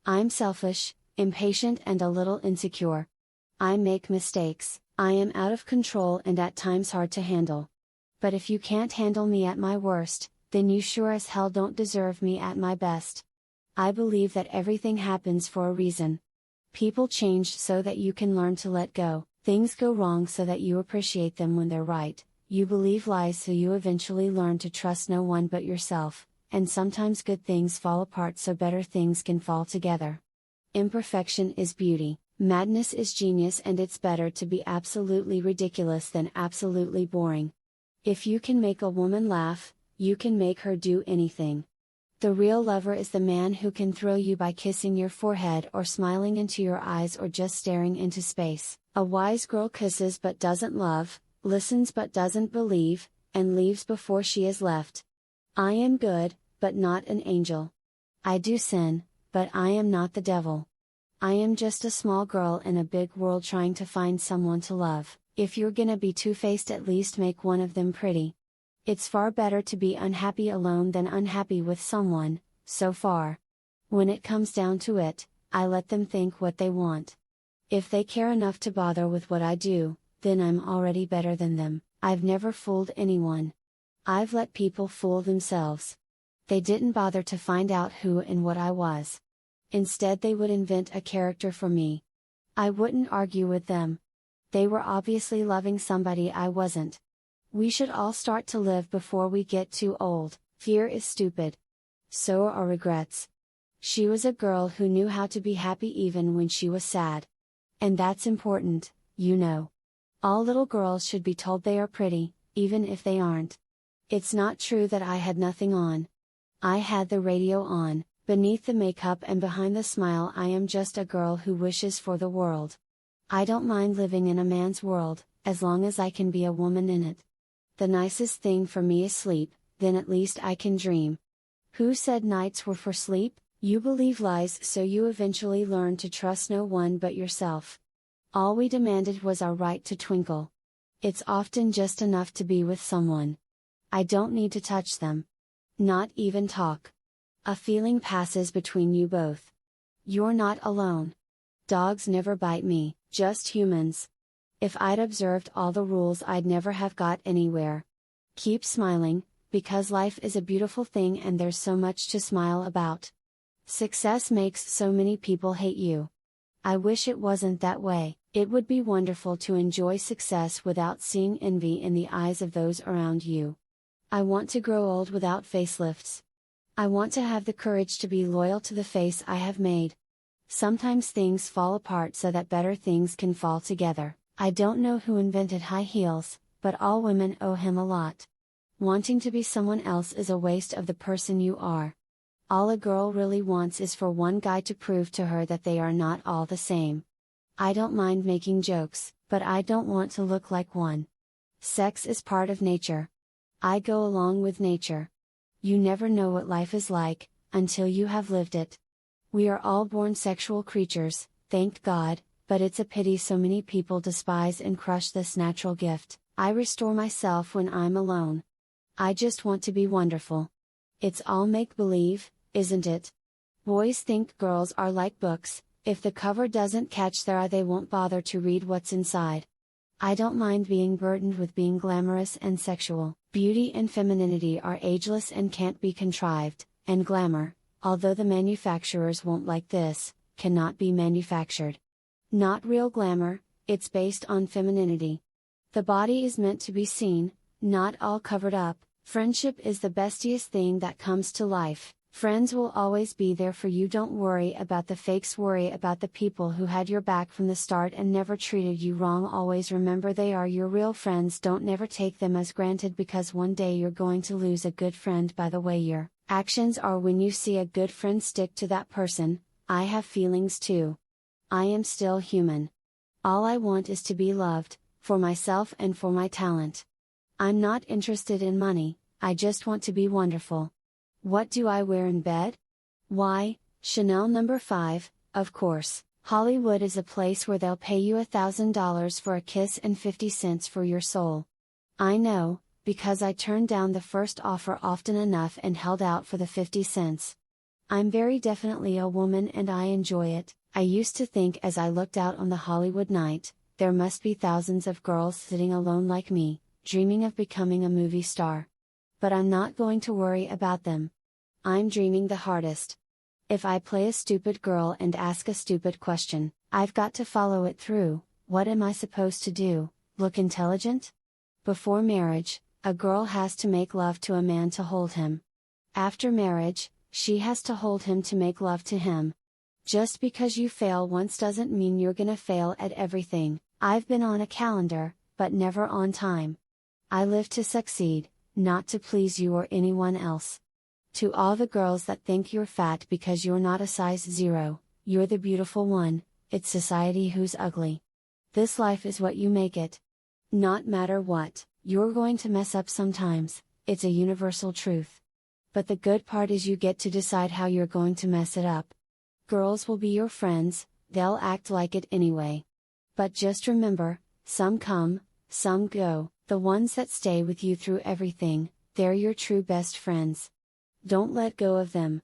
I'm selfish, impatient and a little insecure. I make mistakes, I am out of control and at times hard to handle. But if you can't handle me at my worst, then you sure as hell don't deserve me at my best. I believe that everything happens for a reason. People change so that you can learn to let go, things go wrong so that you appreciate them when they're right, you believe lies so you eventually learn to trust no one but yourself, and sometimes good things fall apart so better things can fall together. Imperfection is beauty, madness is genius, and it's better to be absolutely ridiculous than absolutely boring. If you can make a woman laugh, you can make her do anything. The real lover is the man who can thrill you by kissing your forehead or smiling into your eyes or just staring into space. A wise girl kisses but doesn't love, listens but doesn't believe, and leaves before she is left. I am good, but not an angel. I do sin, but I am not the devil. I am just a small girl in a big world trying to find someone to love. If you're gonna be two-faced, at least make one of them pretty. It's far better to be unhappy alone than unhappy with someone, so far. When it comes down to it, I let them think what they want. If they care enough to bother with what I do, then I'm already better than them. I've never fooled anyone. I've let people fool themselves. They didn't bother to find out who and what I was. Instead, they would invent a character for me. I wouldn't argue with them. They were obviously loving somebody I wasn't. We should all start to live before we get too old. Fear is stupid. So are regrets. She was a girl who knew how to be happy even when she was sad. And that's important, you know. All little girls should be told they are pretty, even if they aren't. It's not true that I had nothing on. I had the radio on, beneath the makeup and behind the smile I am just a girl who wishes for the world. I don't mind living in a man's world, as long as I can be a woman in it. The nicest thing for me is sleep, then at least I can dream. Who said nights were for sleep? You believe lies so you eventually learn to trust no one but yourself. All we demanded was our right to twinkle. It's often just enough to be with someone. I don't need to touch them. Not even talk. A feeling passes between you both. You're not alone. Dogs never bite me, just humans. If I'd observed all the rules, I'd never have got anywhere. Keep smiling, because life is a beautiful thing and there's so much to smile about. Success makes so many people hate you. I wish it wasn't that way. It would be wonderful to enjoy success without seeing envy in the eyes of those around you. I want to grow old without facelifts. I want to have the courage to be loyal to the face I have made. Sometimes things fall apart so that better things can fall together. I don't know who invented high heels, but all women owe him a lot. Wanting to be someone else is a waste of the person you are. All a girl really wants is for one guy to prove to her that they are not all the same. I don't mind making jokes, but I don't want to look like one. Sex is part of nature. I go along with nature. You never know what life is like, until you have lived it. We are all born sexual creatures, thank God, but it's a pity so many people despise and crush this natural gift. I restore myself when I'm alone. I just want to be wonderful. It's all make-believe, isn't it? Boys think girls are like books, if the cover doesn't catch their eye they won't bother to read what's inside. I don't mind being burdened with being glamorous and sexual. Beauty and femininity are ageless and can't be contrived, and glamour, although the manufacturers won't like this, cannot be manufactured. Not real glamour, it's based on femininity. The body is meant to be seen, not all covered up. Friendship is the bestiest thing that comes to life. Friends will always be there for you. Don't worry about the fakes, worry about the people who had your back from the start and never treated you wrong. Always remember they are your real friends. Don't never take them as granted, because one day you're going to lose a good friend by the way your actions are. When you see a good friend, stick to that person. I have feelings too. I am still human. All I want is to be loved, for myself and for my talent. I'm not interested in money, I just want to be wonderful. What do I wear in bed? Why, Chanel No. 5, of course. Hollywood is a place where they'll pay you $1,000 for a kiss and 50 cents for your soul. I know, because I turned down the first offer often enough and held out for the 50 cents. I'm very definitely a woman and I enjoy it. I used to think as I looked out on the Hollywood night, there must be thousands of girls sitting alone like me, dreaming of becoming a movie star. But I'm not going to worry about them. I'm dreaming the hardest. If I play a stupid girl and ask a stupid question, I've got to follow it through. What am I supposed to do? Look intelligent? Before marriage, a girl has to make love to a man to hold him. After marriage, she has to hold him to make love to him. Just because you fail once doesn't mean you're gonna fail at everything. I've been on a calendar, but never on time. I live to succeed, not to please you or anyone else. To all the girls that think you're fat because you're not a size 0, you're the beautiful one, it's society who's ugly. This life is what you make it. Not matter what, you're going to mess up sometimes, it's a universal truth. But the good part is you get to decide how you're going to mess it up. Girls will be your friends, they'll act like it anyway. But just remember, some come, some go, the ones that stay with you through everything, they're your true best friends. Don't let go of them,